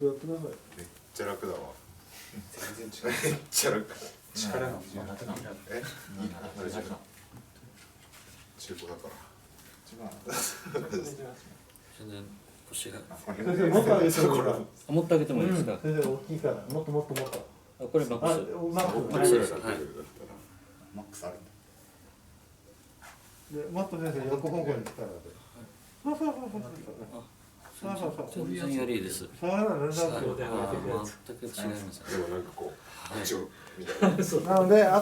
やってください。めっちゃ楽だわ。全然違う。めっちゃ楽。力がえ？中古だから。全然腰が先生もっと上げてもいいから。持ってあげてもいいですか、先生大きいからもっともっともっと。あこれマックスマックス。マックスですはいマックスあるんだ。でもっと先生横方向に力で。そうそうそうそうそう。全然やりいいです触らないなんだ全って。く違いますでもなんかこう、八丁みたいな。なので。